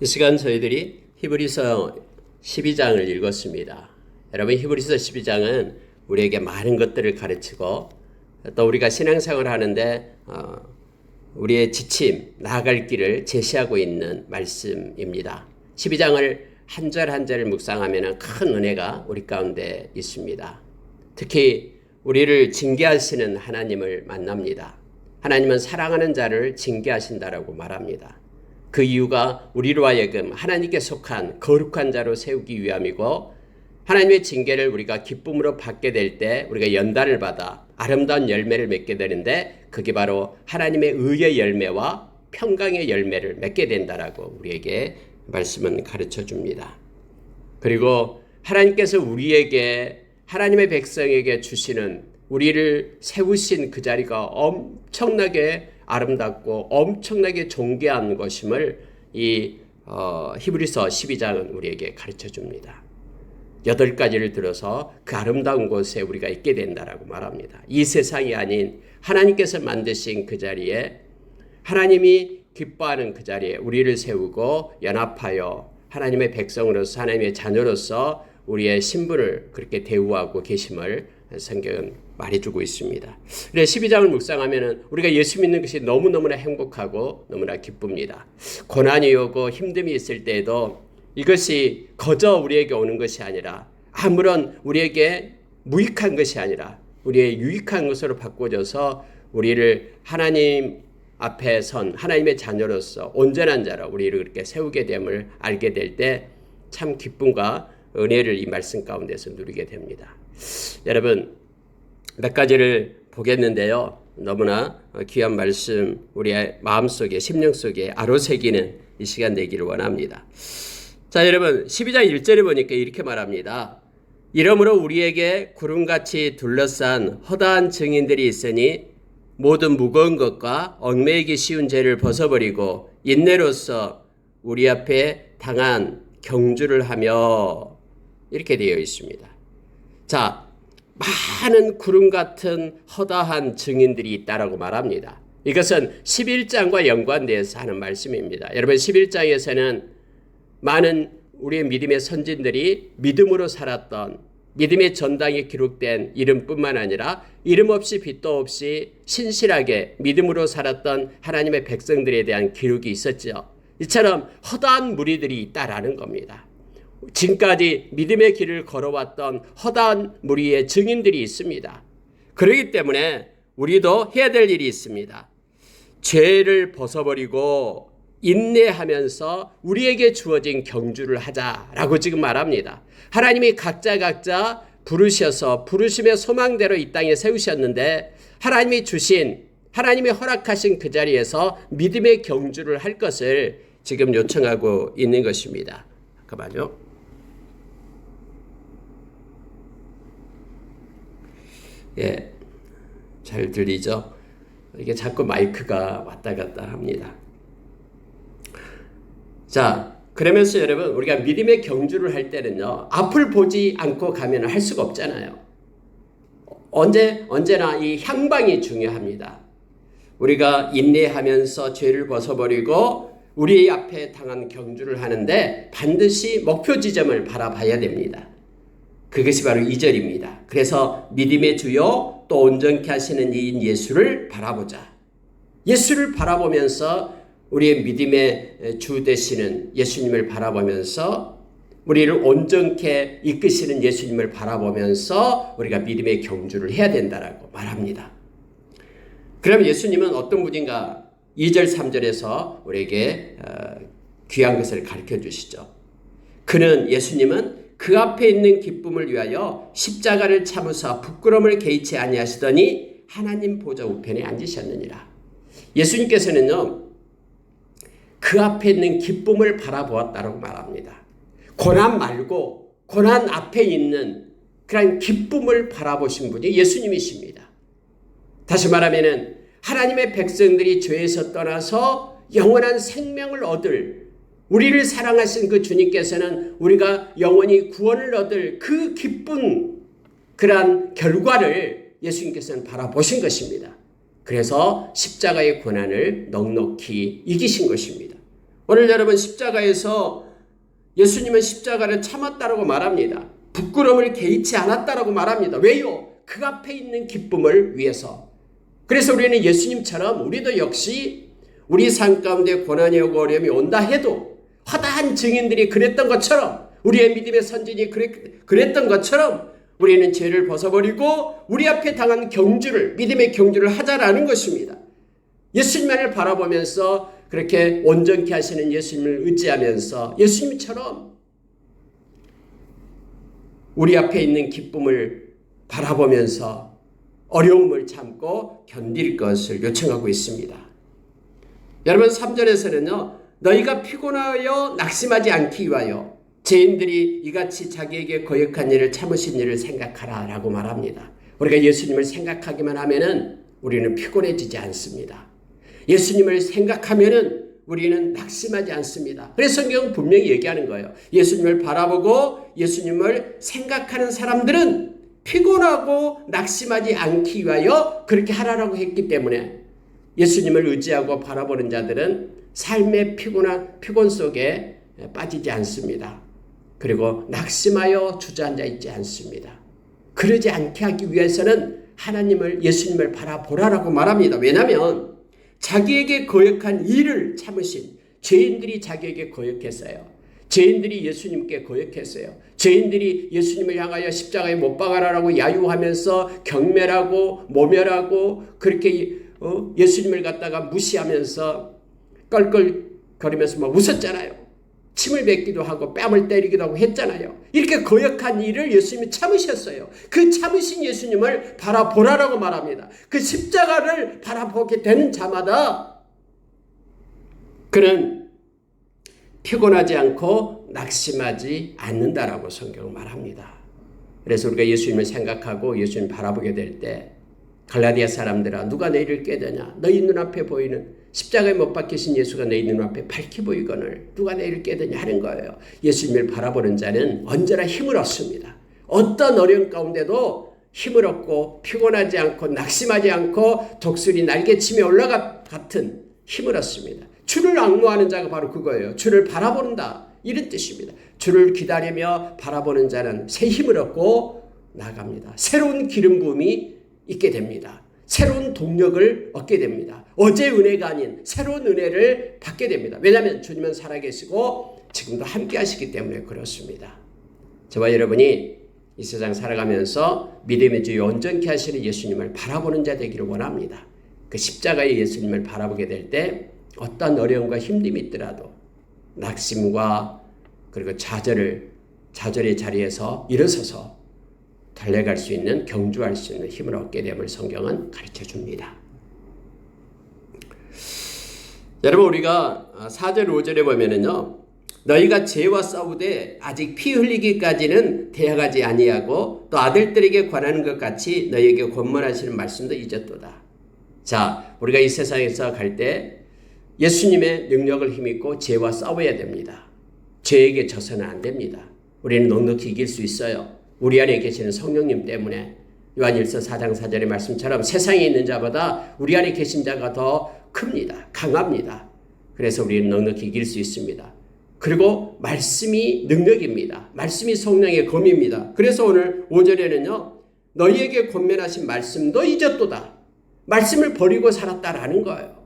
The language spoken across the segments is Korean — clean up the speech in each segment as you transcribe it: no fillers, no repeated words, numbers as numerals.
이 시간 저희들이 히브리서 12장을 읽었습니다. 여러분, 히브리서 12장은 우리에게 많은 것들을 가르치고 또 우리가 신앙생활을 하는데 우리의 지침, 나아갈 길을 제시하고 있는 말씀입니다. 12장을 한 절 한 절을 묵상하면 큰 은혜가 우리 가운데 있습니다. 특히 우리를 징계하시는 하나님을 만납니다. 하나님은 사랑하는 자를 징계하신다라고 말합니다. 그 이유가 우리로 하여금 하나님께 속한 거룩한 자로 세우기 위함이고, 하나님의 징계를 우리가 기쁨으로 받게 될 때 우리가 연단을 받아 아름다운 열매를 맺게 되는데, 그게 바로 하나님의 의의 열매와 평강의 열매를 맺게 된다라고 우리에게 말씀은 가르쳐 줍니다. 그리고 하나님께서 우리에게, 하나님의 백성에게 주시는, 우리를 세우신 그 자리가 엄청나게 아름답고 엄청나게 존귀한 것임을 이 히브리서 12장은 우리에게 가르쳐 줍니다. 8가지를 들어서 그 아름다운 곳에 우리가 있게 된다라고 말합니다. 이 세상이 아닌 하나님께서 만드신 그 자리에, 하나님이 기뻐하는 그 자리에 우리를 세우고 연합하여 하나님의 백성으로서, 하나님의 자녀로서 우리의 신분을 그렇게 대우하고 계심을 성경은 말해주고 있습니다. 그래서 12장을 묵상하면 우리가 예수 믿는 것이 너무너무나 행복하고 너무나 기쁩니다. 고난이 오고 힘듦이 있을 때에도 이것이 거저 우리에게 오는 것이 아니라, 아무런 우리에게 무익한 것이 아니라 우리의 유익한 것으로 바꿔줘서 우리를 하나님 앞에 선 하나님의 자녀로서 온전한 자로 우리를 그렇게 세우게 됨을 알게 될 때 참 기쁨과 은혜를 이 말씀 가운데서 누리게 됩니다. 여러분, 몇 가지를 보겠는데요. 너무나 귀한 말씀 우리의 마음속에, 심령 속에 아로새기는 이 시간 되기를 원합니다. 자, 여러분, 12장 1절에 보니까 이렇게 말합니다. 이러므로 우리에게 구름같이 둘러싼 허다한 증인들이 있으니 모든 무거운 것과 얽매이기 쉬운 죄를 벗어버리고 인내로서 우리 앞에 당한 경주를 하며, 이렇게 되어 있습니다. 자, 많은 구름 같은 허다한 증인들이 있다라고 말합니다. 이것은 11장과 연관되어서 하는 말씀입니다. 여러분, 11장에서는 많은 우리의 믿음의 선진들이 믿음으로 살았던, 믿음의 전당에 기록된 이름뿐만 아니라 이름 없이 빚도 없이 신실하게 믿음으로 살았던 하나님의 백성들에 대한 기록이 있었죠. 이처럼 허다한 무리들이 있다라는 겁니다. 지금까지 믿음의 길을 걸어왔던 허다한 무리의 증인들이 있습니다. 그렇기 때문에 우리도 해야 될 일이 있습니다. 죄를 벗어버리고 인내하면서 우리에게 주어진 경주를 하자라고 지금 말합니다. 하나님이 각자 부르셔서 부르심의 소망대로 이 땅에 세우셨는데, 하나님이 주신, 하나님이 허락하신 그 자리에서 믿음의 경주를 할 것을 지금 요청하고 있는 것입니다. 잠깐만요. 예, 잘 들리죠? 이게 자꾸 마이크가 왔다 갔다 합니다. 자, 그러면서 여러분, 우리가 믿음의 경주를 할 때는요, 앞을 보지 않고 가면 할 수가 없잖아요. 언제나 이 향방이 중요합니다. 우리가 인내하면서 죄를 벗어버리고 우리 앞에 당한 경주를 하는데 반드시 목표 지점을 바라봐야 됩니다. 그것이 바로 2절입니다. 그래서 믿음의 주요 또 온전케 하시는 이인 예수를 바라보자. 예수를 바라보면서, 우리의 믿음의 주 되시는 예수님을 바라보면서, 우리를 온전케 이끄시는 예수님을 바라보면서 우리가 믿음의 경주를 해야 된다라고 말합니다. 그럼 예수님은 어떤 분인가? 2절 3절에서 우리에게 귀한 것을 가르쳐 주시죠. 예수님은 그 앞에 있는 기쁨을 위하여 십자가를 참으사 부끄러움을 개의치 아니하시더니 하나님 보좌 우편에 앉으셨느니라. 예수님께서는요, 그 앞에 있는 기쁨을 바라보았다고 말합니다. 고난 말고 고난 앞에 있는 그런 기쁨을 바라보신 분이 예수님이십니다. 다시 말하면은 하나님의 백성들이 죄에서 떠나서 영원한 생명을 얻을, 우리를 사랑하신 그 주님께서는 우리가 영원히 구원을 얻을 그 기쁜 그러한 결과를 예수님께서는 바라보신 것입니다. 그래서 십자가의 고난을 넉넉히 이기신 것입니다. 오늘 여러분 십자가에서 예수님은 십자가를 참았다라고 말합니다. 부끄러움을 개의치 않았다라고 말합니다. 왜요? 그 앞에 있는 기쁨을 위해서. 그래서 우리는 예수님처럼 우리도 역시 우리 삶 가운데 고난이 오고 어려움이 온다 해도 화다한 증인들이 그랬던 것처럼, 우리의 믿음의 선진이 그랬던 것처럼 우리는 죄를 벗어버리고 우리 앞에 당한 경주를, 믿음의 경주를 하자라는 것입니다. 예수님만을 바라보면서 그렇게 온전케 하시는 예수님을 의지하면서 예수님처럼 우리 앞에 있는 기쁨을 바라보면서 어려움을 참고 견딜 것을 요청하고 있습니다. 여러분 3절에서는요. 너희가 피곤하여 낙심하지 않기 위하여 죄인들이 이같이 자기에게 거역한 일을 참으신 일을 생각하라 라고 말합니다. 우리가 예수님을 생각하기만 하면은 우리는 피곤해지지 않습니다. 예수님을 생각하면은 우리는 낙심하지 않습니다. 그래서 성경은 분명히 얘기하는 거예요. 예수님을 바라보고 예수님을 생각하는 사람들은 피곤하고 낙심하지 않기 위하여 그렇게 하라고 했기 때문에 예수님을 의지하고 바라보는 자들은 삶의 피곤 속에 빠지지 않습니다. 그리고 낙심하여 주저앉아 있지 않습니다. 그러지 않게 하기 위해서는 하나님을, 예수님을 바라보라라고 말합니다. 왜냐하면 자기에게 거역한 일을 참으신, 죄인들이 자기에게 거역했어요. 죄인들이 예수님께 거역했어요. 죄인들이 예수님을 향하여 십자가에 못 박아라라고 야유하면서 경멸하고 모멸하고 그렇게 예수님을 갖다가 무시하면서 껄껄거리면서 막 웃었잖아요. 침을 뱉기도 하고 뺨을 때리기도 하고 했잖아요. 이렇게 거역한 일을 예수님이 참으셨어요. 그 참으신 예수님을 바라보라라고 말합니다. 그 십자가를 바라보게 되는 자마다 그는 피곤하지 않고 낙심하지 않는다라고 성경은 말합니다. 그래서 우리가 예수님을 생각하고 예수님 바라보게 될 때 갈라디아 사람들아 누가 너희를 깨더냐, 너희 눈앞에 보이는 십자가에 못 박히신 예수가 너희 눈앞에 밝히 보이거늘 누가 너희를 깨더냐 하는 거예요. 예수님을 바라보는 자는 언제나 힘을 얻습니다. 어떤 어려움 가운데도 힘을 얻고 피곤하지 않고 낙심하지 않고 독수리 날개치며 올라가 같은 힘을 얻습니다. 주를 앙모하는 자가 바로 그거예요. 주를 바라보는다 이런 뜻입니다. 주를 기다리며 바라보는 자는 새 힘을 얻고 나갑니다. 새로운 기름 부음이 있게 됩니다. 새로운 동력을 얻게 됩니다. 어제 은혜가 아닌 새로운 은혜를 받게 됩니다. 왜냐하면 주님은 살아계시고 지금도 함께 하시기 때문에 그렇습니다. 저와 여러분이 이 세상 살아가면서 믿음의 주 온전케 하시는 예수님을 바라보는 자 되기를 원합니다. 그 십자가의 예수님을 바라보게 될 때 어떤 어려움과 힘듦이 있더라도 낙심과 그리고 좌절의 자리에서 일어서서 달려갈 수 있는, 경주할 수 있는 힘을 얻게 됨을 성경은 가르쳐 줍니다. 여러분 우리가 4절 5절에 보면은요. 너희가 죄와 싸우되 아직 피 흘리기까지는 대항하지 아니하고 또 아들들에게 관하는 것 같이 너희에게 권면하시는 말씀도 잊었도다. 자, 우리가 이 세상에서 갈 때 예수님의 능력을 힘입고 죄와 싸워야 됩니다. 죄에게 져서는 안 됩니다. 우리는 넉넉히 이길 수 있어요. 우리 안에 계시는 성령님 때문에 요한일서 4장 4절의 말씀처럼 세상에 있는 자보다 우리 안에 계신 자가 더 큽니다. 강합니다. 그래서 우리는 넉넉히 이길 수 있습니다. 그리고 말씀이 능력입니다. 말씀이 성령의 검입니다. 그래서 오늘 5절에는요. 너희에게 권면하신 말씀도 잊었도다. 말씀을 버리고 살았다라는 거예요.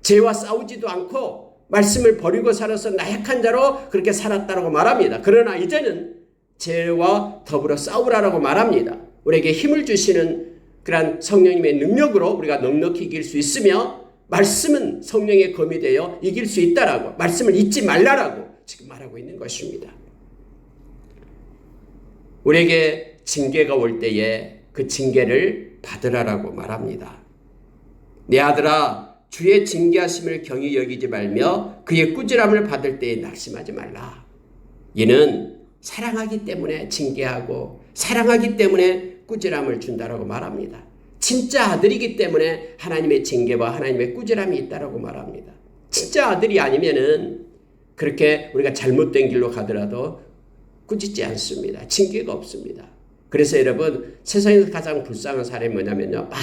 죄와 싸우지도 않고 말씀을 버리고 살아서 나약한 자로 그렇게 살았다라고 말합니다. 그러나 이제는 죄와 더불어 싸우라라고 말합니다. 우리에게 힘을 주시는 그런 성령님의 능력으로 우리가 넉넉히 이길 수 있으며 말씀은 성령의 검이 되어 이길 수 있다라고, 말씀을 잊지 말라라고 지금 말하고 있는 것입니다. 우리에게 징계가 올 때에 그 징계를 받으라라고 말합니다. 내 아들아 주의 징계하심을 경히 여기지 말며 그의 꾸지람을 받을 때에 낙심하지 말라. 이는 사랑하기 때문에 징계하고 사랑하기 때문에 꾸지람을 준다라고 말합니다. 진짜 아들이기 때문에 하나님의 징계와 하나님의 꾸지람이 있다라고 말합니다. 진짜 아들이 아니면은 그렇게 우리가 잘못된 길로 가더라도 꾸짖지 않습니다. 징계가 없습니다. 그래서 여러분 세상에서 가장 불쌍한 사람이 뭐냐면요. 막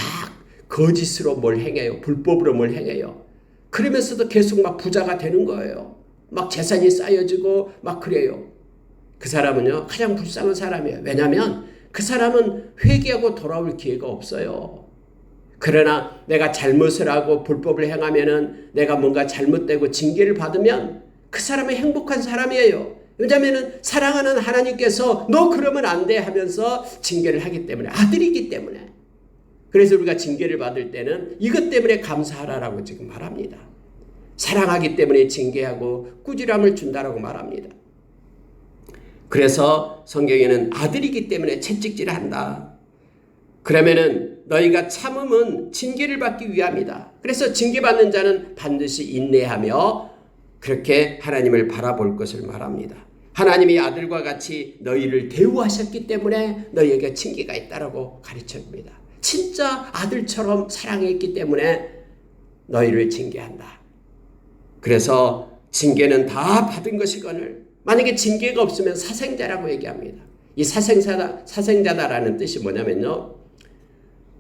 거짓으로 뭘 행해요. 불법으로 뭘 행해요. 그러면서도 계속 막 부자가 되는 거예요. 막 재산이 쌓여지고 막 그래요. 그 사람은요 가장 불쌍한 사람이에요. 왜냐하면 그 사람은 회개하고 돌아올 기회가 없어요. 그러나 내가 잘못을 하고 불법을 행하면은 내가 뭔가 잘못되고 징계를 받으면 그 사람은 행복한 사람이에요. 왜냐하면 사랑하는 하나님께서 너 그러면 안 돼 하면서 징계를 하기 때문에, 아들이기 때문에. 그래서 우리가 징계를 받을 때는 이것 때문에 감사하라라고 지금 말합니다. 사랑하기 때문에 징계하고 꾸지람을 준다라고 말합니다. 그래서 성경에는 아들이기 때문에 채찍질을 한다. 그러면은 너희가 참음은 징계를 받기 위함이다. 그래서 징계받는 자는 반드시 인내하며 그렇게 하나님을 바라볼 것을 말합니다. 하나님이 아들과 같이 너희를 대우하셨기 때문에 너희에게 징계가 있다라고 가르쳐줍니다. 진짜 아들처럼 사랑했기 때문에 너희를 징계한다. 그래서 징계는 다 받은 것이거늘 만약에 징계가 없으면 사생자라고 얘기합니다. 이 사생자다라는 뜻이 뭐냐면요,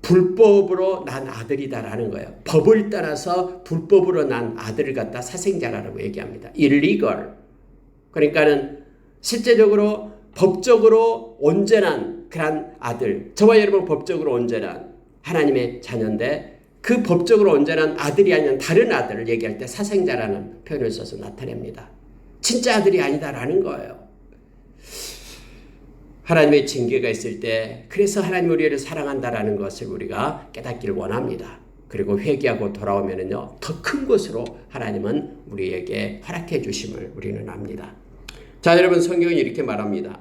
불법으로 난 아들이다라는 거예요. 법을 따라서 불법으로 난 아들을 갖다 사생자라고 얘기합니다. illegal. 그러니까는 실제적으로 법적으로 온전한 그런 아들, 저와 여러분 법적으로 온전한 하나님의 자녀인데 그 법적으로 온전한 아들이 아닌 다른 아들을 얘기할 때 사생자라는 표현을 써서 나타냅니다. 진짜 아들이 아니다라는 거예요. 하나님의 징계가 있을 때 그래서 하나님 우리를 사랑한다라는 것을 우리가 깨닫기를 원합니다. 그리고 회개하고 돌아오면은요 더 큰 것으로 하나님은 우리에게 허락해 주심을 우리는 압니다. 자, 여러분 성경은 이렇게 말합니다.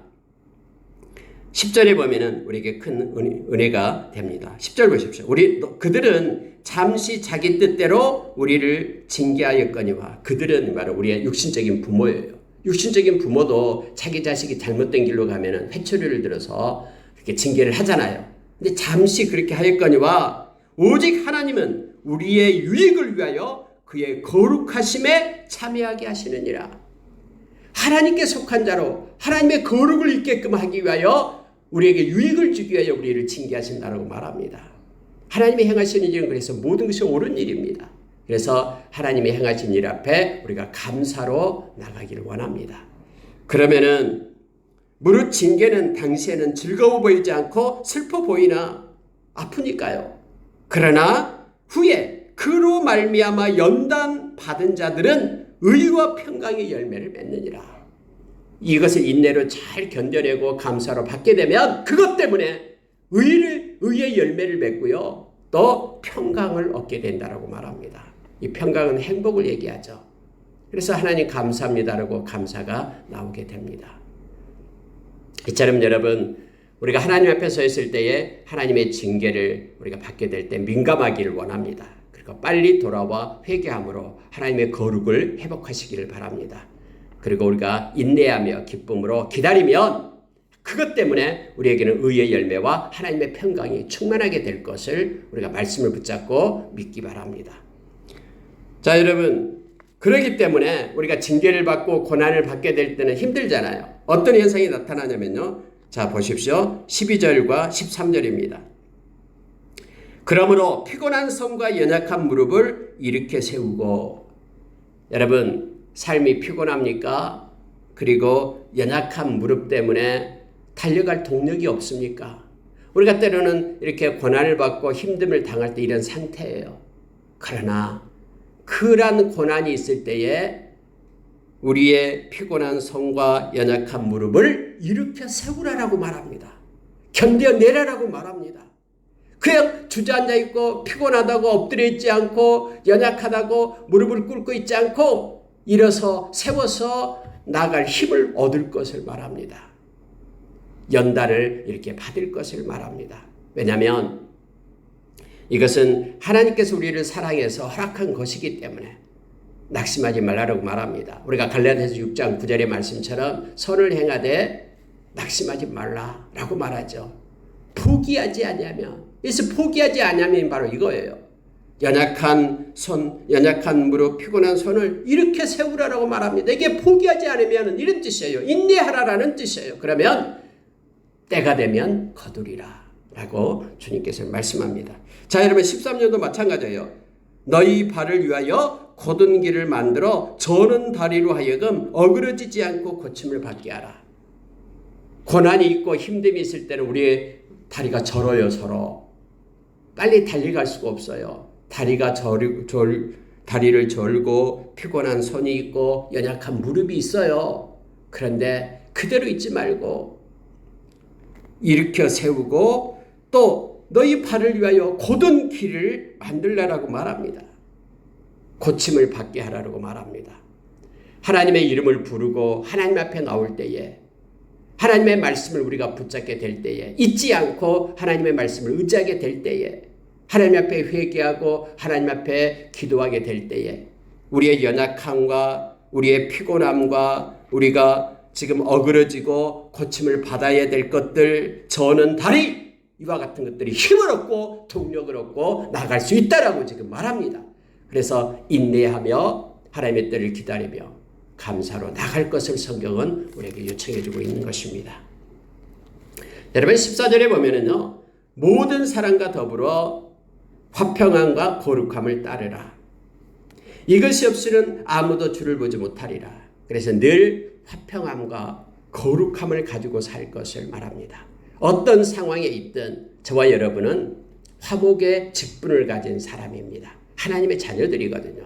10절에 보면은 우리에게 큰 은혜가 됩니다. 10절 보십시오. 그들은 잠시 자기 뜻대로 우리를 징계하였거니와. 그들은 바로 우리의 육신적인 부모예요. 육신적인 부모도 자기 자식이 잘못된 길로 가면은 회초리를 들어서 이렇게 징계를 하잖아요. 근데 잠시 그렇게 하였거니와 오직 하나님은 우리의 유익을 위하여 그의 거룩하심에 참여하게 하시느니라. 하나님께 속한 자로 하나님의 거룩을 있게끔 하기 위하여 우리에게 유익을 주기 위하여 우리를 징계하신다고 말합니다. 하나님이 행하시는 일은 그래서 모든 것이 옳은 일입니다. 그래서 하나님이 행하신 일 앞에 우리가 감사로 나가기를 원합니다. 그러면은 무릇 징계는 당시에는 즐거워 보이지 않고 슬퍼 보이나 아프니까요. 그러나 후에 그로 말미암아 연단 받은 자들은 의와 평강의 열매를 맺느니라. 이것을 인내로 잘 견뎌내고 감사로 받게 되면 그것 때문에 의의 열매를 맺고요. 또 평강을 얻게 된다라고 말합니다. 이 평강은 행복을 얘기하죠. 그래서 하나님 감사합니다라고 감사가 나오게 됩니다. 이처럼 여러분 우리가 하나님 앞에 서 있을 때에 하나님의 징계를 우리가 받게 될 때 민감하기를 원합니다. 그리고 빨리 돌아와 회개함으로 하나님의 거룩을 회복하시기를 바랍니다. 그리고 우리가 인내하며 기쁨으로 기다리면 그것 때문에 우리에게는 의의 열매와 하나님의 평강이 충만하게 될 것을 우리가 말씀을 붙잡고 믿기 바랍니다. 자, 여러분, 그러기 때문에 우리가 징계를 받고 고난을 받게 될 때는 힘들잖아요. 어떤 현상이 나타나냐면요. 자, 보십시오. 12절과 13절입니다. 그러므로 피곤한 손과 연약한 무릎을 일으켜 세우고. 여러분, 삶이 피곤합니까? 그리고 연약한 무릎 때문에 달려갈 동력이 없습니까? 우리가 때로는 이렇게 고난을 받고 힘듦을 당할 때 이런 상태예요. 그러나 그러한 고난이 있을 때에 우리의 피곤한 손과 연약한 무릎을 일으켜 세우라라고 말합니다. 견뎌내라라고 말합니다. 그냥 주저앉아 있고 피곤하다고 엎드려 있지 않고 연약하다고 무릎을 꿇고 있지 않고 일어서 세워서 나갈 힘을 얻을 것을 말합니다. 연단을 이렇게 받을 것을 말합니다. 왜냐하면 이것은 하나님께서 우리를 사랑해서 허락한 것이기 때문에 낙심하지 말라고 말합니다. 우리가 갈라디아서 6장 9절의 말씀처럼 선을 행하되 낙심하지 말라라고 말하죠. 포기하지 아니하면, 그래서 포기하지 아니하면 바로 이거예요. 연약한 손, 연약한 무릎, 피곤한 손을 이렇게 세우라라고 말합니다. 이게 포기하지 않으면 이런 뜻이에요. 인내하라라는 뜻이에요. 그러면 때가 되면 거두리라 라고 주님께서 말씀합니다. 자, 여러분 13년도 마찬가지예요. 너희 발을 위하여 곧은 길을 만들어 저는 다리로 하여금 어그러지지 않고 고침을 받게 하라. 고난이 있고 힘듦이 있을 때는 우리의 다리가 절어요. 서로 빨리 달려갈 수가 없어요. 다리를 절고 피곤한 손이 있고 연약한 무릎이 있어요. 그런데 그대로 있지 말고 일으켜 세우고 또 너희 발을 위하여 곧은 길을 만들라라고 말합니다. 고침을 받게 하라고 말합니다. 하나님의 이름을 부르고 하나님 앞에 나올 때에 하나님의 말씀을 우리가 붙잡게 될 때에 잊지 않고 하나님의 말씀을 의지하게 될 때에 하나님 앞에 회개하고 하나님 앞에 기도하게 될 때에 우리의 연약함과 우리의 피곤함과 우리가 지금 어그러지고 고침을 받아야 될 것들 저는 다리 이와 같은 것들이 힘을 얻고 동력을 얻고 나갈 수 있다라고 지금 말합니다. 그래서 인내하며 하나님의 때를 기다리며 감사로 나갈 것을 성경은 우리에게 요청해 주고 있는 것입니다. 여러분 14절에 보면은요. 모든 사람과 더불어 화평함과 거룩함을 따르라. 이것이 없이는 아무도 주를 보지 못하리라. 그래서 늘 화평함과 거룩함을 가지고 살 것을 말합니다. 어떤 상황에 있든 저와 여러분은 화목의 직분을 가진 사람입니다. 하나님의 자녀들이거든요.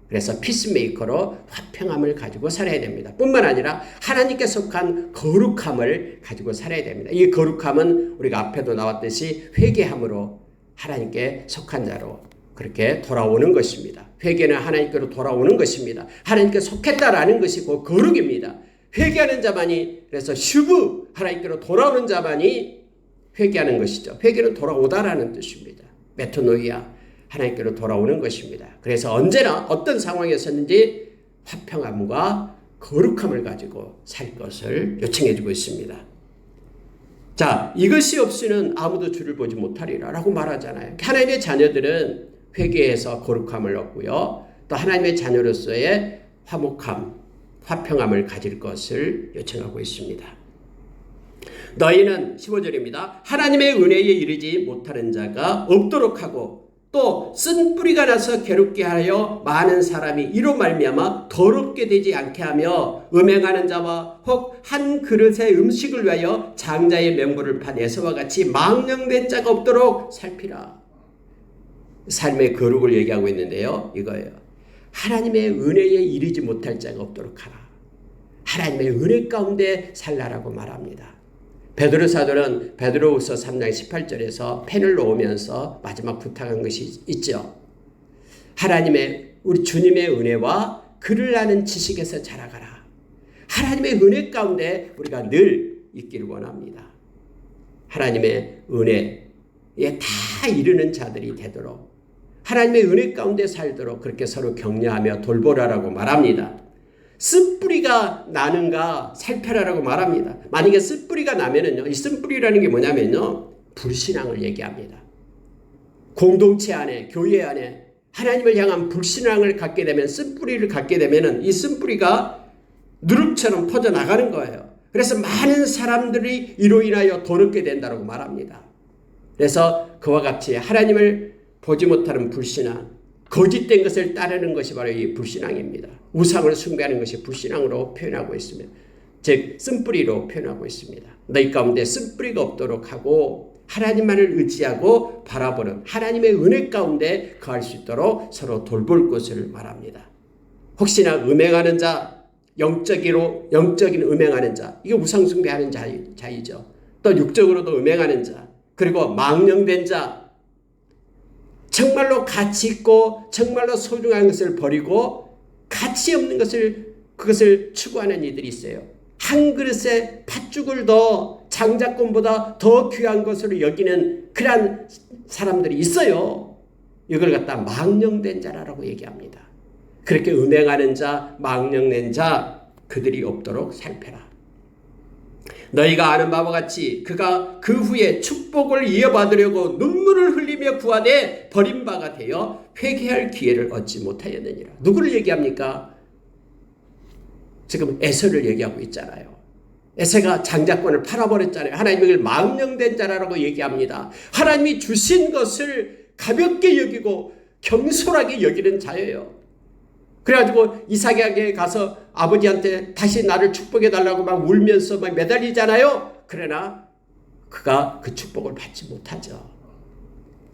그래서 피스메이커로 화평함을 가지고 살아야 됩니다. 뿐만 아니라 하나님께 속한 거룩함을 가지고 살아야 됩니다. 이 거룩함은 우리가 앞에도 나왔듯이 회개함으로 하나님께 속한 자로 그렇게 돌아오는 것입니다. 회개는 하나님께로 돌아오는 것입니다. 하나님께 속했다라는 것이 곧 거룩입니다. 회개하는 자만이 그래서 슈브 하나님께로 돌아오는 자만이 회개하는 것이죠. 회개는 돌아오다라는 뜻입니다. 메토노이아 하나님께로 돌아오는 것입니다. 그래서 언제나 어떤 상황에서든지 화평함과 거룩함을 가지고 살 것을 요청해 주고 있습니다. 자, 이것이 없이는 아무도 주를 보지 못하리라 라고 말하잖아요. 하나님의 자녀들은 회개해서 거룩함을 얻고요. 또 하나님의 자녀로서의 화목함, 화평함을 가질 것을 요청하고 있습니다. 너희는 15절입니다. 하나님의 은혜에 이르지 못하는 자가 없도록 하고 또 쓴 뿌리가 나서 괴롭게 하여 많은 사람이 이로 말미암아 더럽게 되지 않게 하며 음행하는 자와 혹 한 그릇의 음식을 위하여 장자의 명분을 판 에서와 같이 망령된 자가 없도록 살피라. 삶의 거룩을 얘기하고 있는데요. 이거예요. 하나님의 은혜에 이르지 못할 자가 없도록 하라. 하나님의 은혜 가운데 살라라고 말합니다. 베드로 사도는 베드로후서 3장 18절에서 펜을 놓으면서 마지막 부탁한 것이 있죠. 하나님의 우리 주님의 은혜와 그를 아는 지식에서 자라가라. 하나님의 은혜 가운데 우리가 늘 있기를 원합니다. 하나님의 은혜에 다 이르는 자들이 되도록 하나님의 은혜 가운데 살도록 그렇게 서로 격려하며 돌보라라고 말합니다. 쓴뿌리가 나는가 살펴라라고 말합니다. 만약에 쓴뿌리가 나면은요, 이 쓴뿌리라는 게 뭐냐면요, 불신앙을 얘기합니다. 공동체 안에, 교회 안에 하나님을 향한 불신앙을 갖게 되면, 쓴뿌리를 갖게 되면은 이 쓴뿌리가 누룩처럼 퍼져나가는 거예요. 그래서 많은 사람들이 이로 인하여 더럽게 된다고 말합니다. 그래서 그와 같이 하나님을 보지 못하는 불신앙, 거짓된 것을 따르는 것이 바로 이 불신앙입니다. 우상을 숭배하는 것이 불신앙으로 표현하고 있습니다. 즉 쓴뿌리로 표현하고 있습니다. 너희 가운데 쓴뿌리가 없도록 하고 하나님만을 의지하고 바라보는 하나님의 은혜 가운데 거할 수 있도록 서로 돌볼 것을 말합니다. 혹시나 음행하는 자, 영적인 음행하는 자, 이게 우상 숭배하는 자이죠. 또 육적으로도 음행하는 자, 그리고 망령된 자, 정말로 가치 있고 정말로 소중한 것을 버리고 가치 없는 그것을 추구하는 이들이 있어요. 한 그릇의 팥죽을 더 장자권보다 더 귀한 것으로 여기는 그러한 사람들이 있어요. 이걸 갖다 망령된 자라고 얘기합니다. 그렇게 음행하는 자, 망령된 자 그들이 없도록 살펴라. 너희가 아는 바와 같이 그가 그 후에 축복을 이어받으려고 눈물을 흘리며 구하되 버림바가 되어 회개할 기회를 얻지 못하였느니라. 누구를 얘기합니까? 지금 에서를 얘기하고 있잖아요. 에서가 장자권을 팔아버렸잖아요. 하나님이 이걸 망령된 자라고 얘기합니다. 하나님이 주신 것을 가볍게 여기고 경솔하게 여기는 자예요. 그래가지고 이삭에게 가서 아버지한테 다시 나를 축복해달라고 막 울면서 막 매달리잖아요. 그러나 그가 그 축복을 받지 못하죠.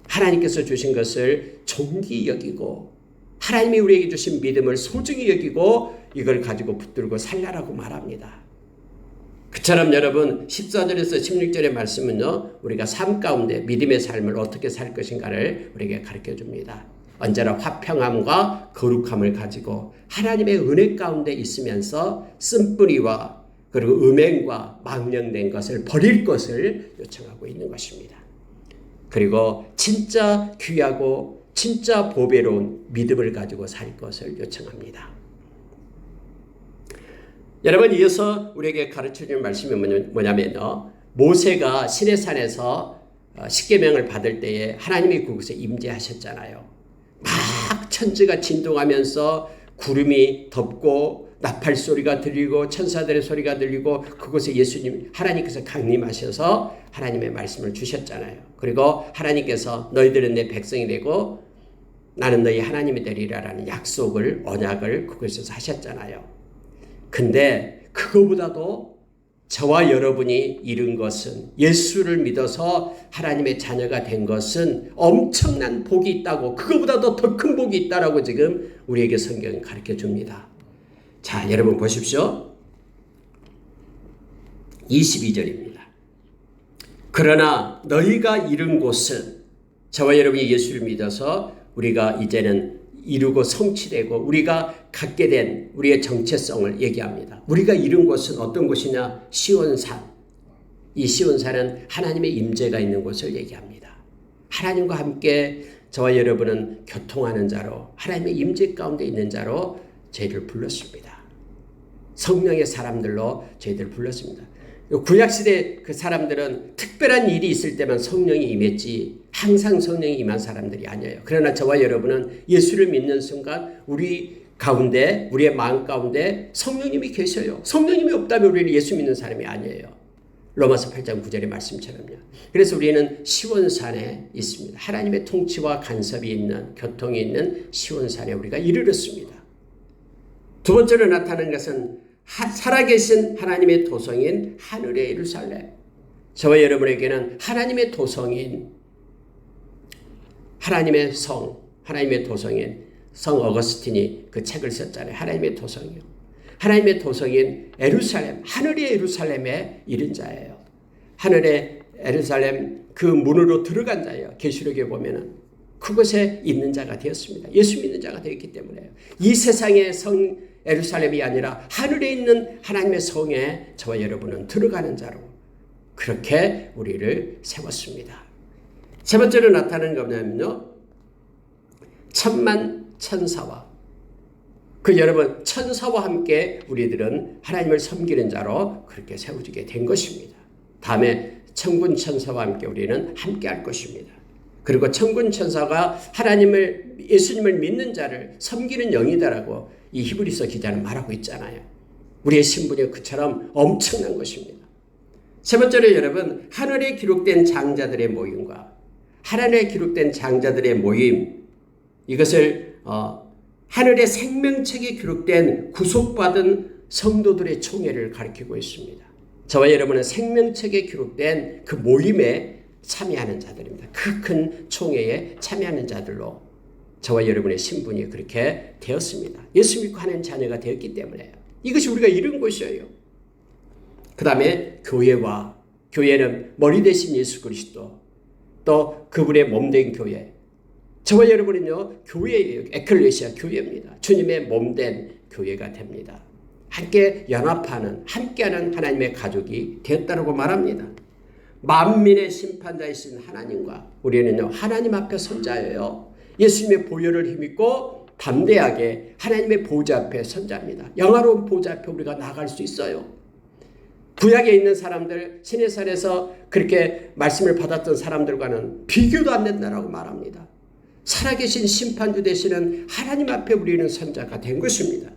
하나님께서 주신 것을 존귀 여기고 하나님이 우리에게 주신 믿음을 소중히 여기고 이걸 가지고 붙들고 살라라고 말합니다. 그처럼 여러분 14절에서 16절의 말씀은요, 우리가 삶 가운데 믿음의 삶을 어떻게 살 것인가를 우리에게 가르쳐 줍니다. 언제나 화평함과 거룩함을 가지고 하나님의 은혜 가운데 있으면서 쓴뿌리와 그리고 음행과 망령된 것을 버릴 것을 요청하고 있는 것입니다. 그리고 진짜 귀하고 진짜 보배로운 믿음을 가지고 살 것을 요청합니다. 여러분, 이어서 우리에게 가르쳐주는 말씀이 뭐냐면요, 모세가 시내산에서 십계명을 받을 때에 하나님이 그곳에 임재하셨잖아요. 막 천지가 진동하면서 구름이 덮고 나팔 소리가 들리고 천사들의 소리가 들리고 그곳에 예수님 하나님께서 강림하셔서 하나님의 말씀을 주셨잖아요. 그리고 하나님께서 너희들은 내 백성이 되고 나는 너희 하나님이 되리라라는 약속을 언약을 그곳에서 하셨잖아요. 근데 그거보다도 저와 여러분이 이룬 것은, 예수를 믿어서 하나님의 자녀가 된 것은 엄청난 복이 있다고, 그거보다도 더 큰 복이 있다라고 지금 우리에게 성경은 가르쳐 줍니다. 자, 여러분 보십시오. 22절입니다. 그러나 너희가 이룬 곳은, 저와 여러분이 예수를 믿어서 우리가 이제는 이루고 성취되고 우리가 갖게 된 우리의 정체성을 얘기합니다. 우리가 이룬 곳은 어떤 곳이냐? 시온산. 이 시온산은 하나님의 임재가 있는 곳을 얘기합니다. 하나님과 함께 저와 여러분은 교통하는 자로, 하나님의 임재 가운데 있는 자로 저희를 불렀습니다. 성령의 사람들로 저희들을 불렀습니다. 구약시대 그 사람들은 특별한 일이 있을 때만 성령이 임했지 항상 성령이 임한 사람들이 아니에요. 그러나 저와 여러분은 예수를 믿는 순간 우리 가운데, 우리의 마음 가운데 성령님이 계셔요. 성령님이 없다면 우리는 예수 믿는 사람이 아니에요. 로마서 8장 9절의 말씀처럼요. 그래서 우리는 시온산에 있습니다. 하나님의 통치와 간섭이 있는, 교통이 있는 시온산에 우리가 이르렀습니다. 두 번째로 나타나는 것은 살아계신 하나님의 도성인 하늘의 예루살렘. 저와 여러분에게는 하나님의 도성인, 하나님의 성, 하나님의 도성인 성 어거스틴이 그 책을 썼잖아요. 하나님의 도성이요. 하나님의 도성인 예루살렘, 하늘의 예루살렘에 이른 자예요. 하늘의 예루살렘 그 문으로 들어간 자예요. 계시록에 보면은 그곳에 있는 자가 되었습니다. 예수 믿는 자가 되었기 때문에요. 이 세상의 성 예루살렘이 아니라 하늘에 있는 하나님의 성에 저와 여러분은 들어가는 자로 그렇게 우리를 세웠습니다. 세 번째로 나타나는 게 뭐냐면요, 천만 천사와 그 여러분 천사와 함께 우리들은 하나님을 섬기는 자로 그렇게 세워지게 된 것입니다. 다음에 천군 천사와 함께 우리는 함께 할 것입니다. 그리고 천군 천사가 하나님을, 예수님을 믿는 자를 섬기는 영이다라고 이 히브리서 기자는 말하고 있잖아요. 우리의 신분이 그처럼 엄청난 것입니다. 세 번째로 여러분, 하늘에 기록된 장자들의 모임과 하늘에 기록된 장자들의 모임, 이것을 하늘의 생명책에 기록된 구속받은 성도들의 총회를 가리키고 있습니다. 저와 여러분은 생명책에 기록된 그 모임에 참여하는 자들입니다. 그 큰 총회에 참여하는 자들로 저와 여러분의 신분이 그렇게 되었습니다. 예수 믿고 하는 자녀가 되었기 때문에 이것이 우리가 이룬 것이에요. 그 다음에 교회와, 교회는 머리 대신 예수 그리스도, 또 그분의 몸된 교회. 저와 여러분은요, 교회예요. 에클레시아 교회입니다. 주님의 몸된 교회가 됩니다. 함께 연합하는, 함께하는 하나님의 가족이 되었다고 말합니다. 만민의 심판자이신 하나님과 우리는요, 하나님 앞에 선 자예요. 예수님의 보혈을 힘입고 담대하게 하나님의 보좌 앞에 선 자입니다. 영화로운 보좌 앞에 우리가 나갈 수 있어요. 구약에 있는 사람들, 시내산에서 그렇게 말씀을 받았던 사람들과는 비교도 안 된다라고 말합니다. 살아계신 심판주 되시는 하나님 앞에 우리는 선자가 된 것입니다.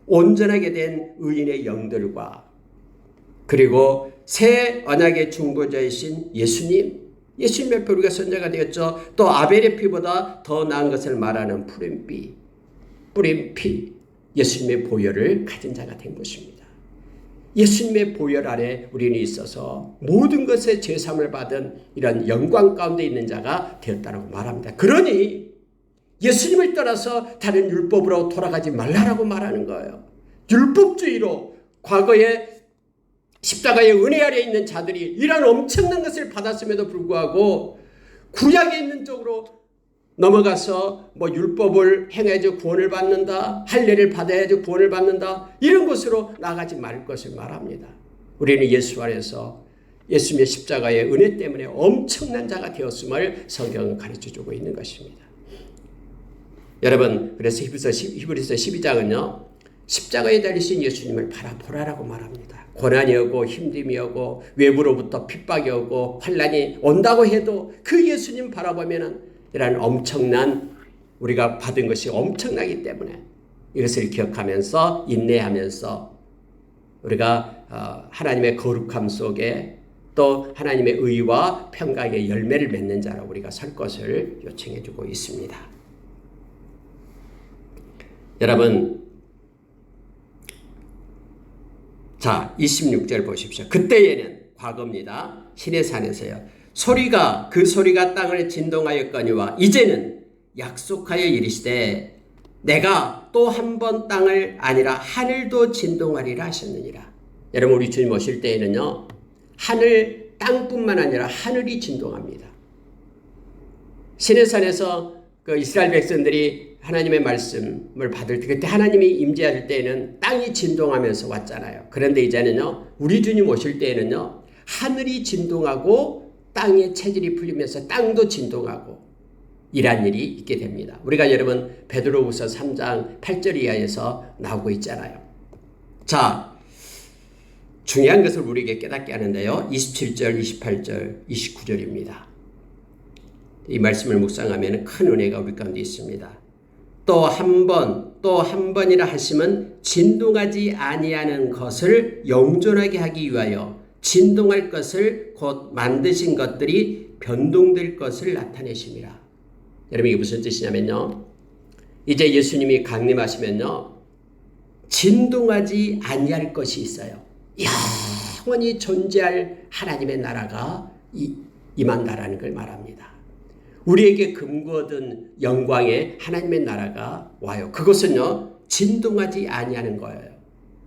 온전하게 된 의인의 영들과 그리고 새 언약의 중보자이신 예수님, 예수님 앞에 우리가 선자가 되었죠. 또 아벨의 피보다 더 나은 것을 말하는 푸른피, 뿌린 피, 예수님의 보혈을 가진 자가 된 것입니다. 예수님의 보혈 아래 우리는 있어서 모든 것에 제삼을 받은 이런 영광 가운데 있는 자가 되었다고 말합니다. 그러니 예수님을 떠나서 다른 율법으로 돌아가지 말라라고 말하는 거예요. 율법주의로 과거에 십자가의 은혜 아래 있는 자들이 이런 엄청난 것을 받았음에도 불구하고 구약에 있는 쪽으로 넘어가서 율법을 행해야지 구원을 받는다, 할례를 받아야지 구원을 받는다, 이런 것으로 나가지 말 것을 말합니다. 우리는 예수 안에서 예수님의 십자가의 은혜 때문에 엄청난 자가 되었음을 성경은 가르쳐주고 있는 것입니다. 여러분, 그래서 히브리서 12장은요 십자가에 달리신 예수님을 바라보라라고 말합니다. 고난이 오고 힘듦이 오고 외부로부터 핍박이 오고 환난이 온다고 해도 그 예수님 바라보면은 이런 엄청난 우리가 받은 것이 엄청나기 때문에 이것을 기억하면서 인내하면서 우리가 하나님의 거룩함 속에 또 하나님의 의와 평강의 열매를 맺는 자로 우리가 설 것을 요청해 주고 있습니다. 여러분, 자 26절 보십시오. 그때에는 과거입니다. 시내산에서요. 그 소리가 땅을 진동하였거니와 이제는 약속하여 이르시되 내가 또 한 번 땅을 아니라 하늘도 진동하리라 하셨느니라. 여러분, 우리 주님 오실 때에는요 하늘 땅뿐만 아니라 하늘이 진동합니다. 시내산에서 그 이스라엘 백성들이 하나님의 말씀을 받을 때 그때 하나님이 임재할 때에는 땅이 진동하면서 왔잖아요. 그런데 이제는요 우리 주님 오실 때에는요 하늘이 진동하고 땅의 체질이 풀리면서 땅도 진동하고 이란 일이 있게 됩니다. 우리가 여러분 베드로후서 3장 8절 이하에서 나오고 있잖아요. 자, 중요한 것을 우리에게 깨닫게 하는데요. 27절, 28절, 29절입니다. 이 말씀을 묵상하면 큰 은혜가 우리 가운데 있습니다. 또 한 번이라 하시면 진동하지 아니하는 것을 영존하게 하기 위하여 진동할 것을 곧 만드신 것들이 변동될 것을 나타내심이라. 여러분, 이게 무슨 뜻이냐면요. 이제 예수님이 강림하시면요. 진동하지 아니할 것이 있어요. 영원히 존재할 하나님의 나라가 임한다라는 걸 말합니다. 우리에게 금고 얻은 영광의 하나님의 나라가 와요. 그것은요. 진동하지 아니하는 거예요.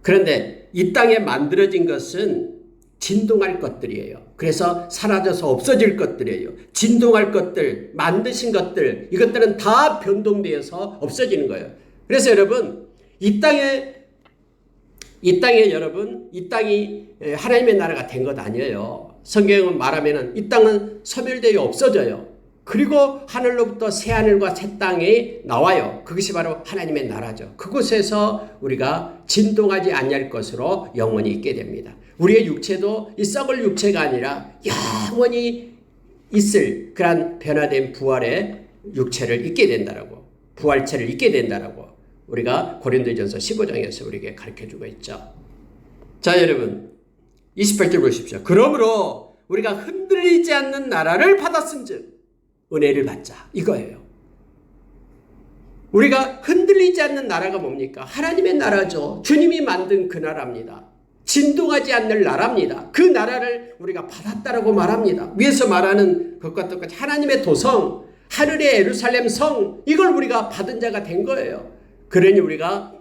그런데 이 땅에 만들어진 것은 진동할 것들이에요. 그래서 사라져서 없어질 것들이에요. 진동할 것들, 만드신 것들, 이것들은 다 변동되어서 없어지는 거예요. 그래서 여러분, 이 땅에 여러분, 이 땅이 하나님의 나라가 된 것 아니에요. 성경은 말하면은 이 땅은 소멸되어 없어져요. 그리고 하늘로부터 새 하늘과 새 땅이 나와요. 그것이 바로 하나님의 나라죠. 그곳에서 우리가 진동하지 아니할 것으로 영원히 있게 됩니다. 우리의 육체도 이 썩을 육체가 아니라 영원히 있을 그러한 변화된 부활의 육체를 입게 된다라고, 부활체를 입게 된다라고 우리가 고린도전서 15장에서 우리에게 가르쳐주고 있죠. 자, 여러분 28절 보십시오. 그러므로 우리가 흔들리지 않는 나라를 받았은즉 은혜를 받자, 이거예요. 우리가 흔들리지 않는 나라가 뭡니까? 하나님의 나라죠. 주님이 만든 그 나라입니다. 진동하지 않는 나라입니다. 그 나라를 우리가 받았다라고 말합니다. 위에서 말하는 것과 똑같이 하나님의 도성, 하늘의 예루살렘 성, 이걸 우리가 받은 자가 된 거예요. 그러니 우리가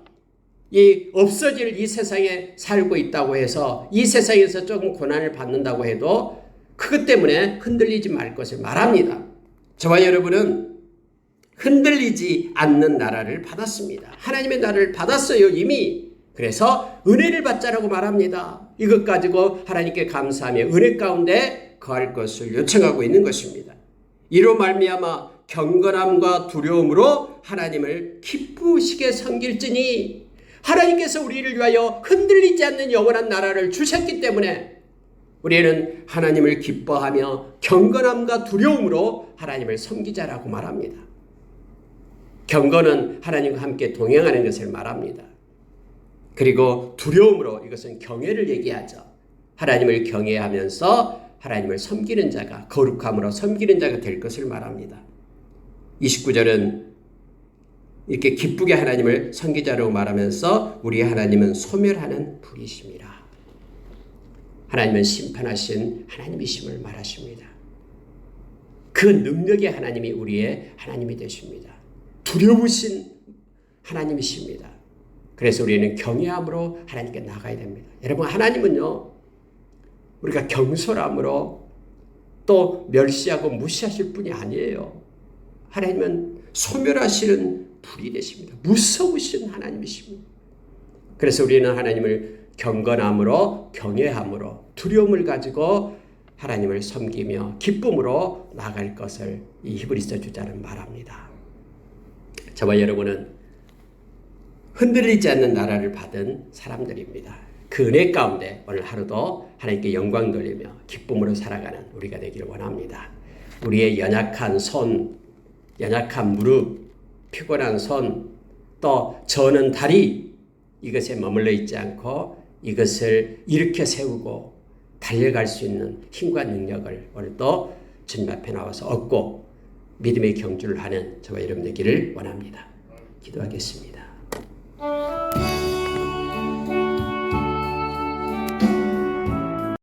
이 없어질 이 세상에 살고 있다고 해서 이 세상에서 조금 고난을 받는다고 해도 그것 때문에 흔들리지 말 것을 말합니다. 저와 여러분은 흔들리지 않는 나라를 받았습니다. 하나님의 나라를 받았어요, 이미. 그래서 은혜를 받자라고 말합니다. 이것 가지고 하나님께 감사하며 은혜 가운데 거할 것을 요청하고 있는 것입니다. 이로 말미암아 경건함과 두려움으로 하나님을 기쁘시게 섬길지니, 하나님께서 우리를 위하여 흔들리지 않는 영원한 나라를 주셨기 때문에 우리는 하나님을 기뻐하며 경건함과 두려움으로 하나님을 섬기자라고 말합니다. 경건은 하나님과 함께 동행하는 것을 말합니다. 그리고 두려움으로, 이것은 경외를 얘기하죠. 하나님을 경외하면서 하나님을 섬기는 자가, 거룩함으로 섬기는 자가 될 것을 말합니다. 29절은 이렇게 기쁘게 하나님을 선기자라고 말하면서 우리 하나님은 소멸하는 불이십니다. 하나님은 심판하신 하나님이심을 말하십니다. 그 능력의 하나님이 우리의 하나님이 되십니다. 두려우신 하나님이십니다. 그래서 우리는 경외함으로 하나님께 나가야 됩니다. 여러분, 하나님은요, 우리가 경솔함으로 또 멸시하고 무시하실 분이 아니에요. 하나님은 소멸하시는 불이 되십니다. 무서우신 하나님이십니다. 그래서 우리는 하나님을 경건함으로, 경외함으로, 두려움을 가지고 하나님을 섬기며 기쁨으로 나갈 것을 이 히브리서 주자는 말합니다. 저와 여러분은 흔들리지 않는 나라를 받은 사람들입니다. 그 은혜 가운데 오늘 하루도 하나님께 영광 돌리며 기쁨으로 살아가는 우리가 되기를 원합니다. 우리의 연약한 손, 연약한 무릎, 피곤한 손, 또 저는 다리, 이것에 머물러 있지 않고 이것을 일으켜 세우고 달려갈 수 있는 힘과 능력을 오늘도 주님 앞에 나와서 얻고 믿음의 경주를 하는 저와 여러분 되기를 원합니다. 기도하겠습니다.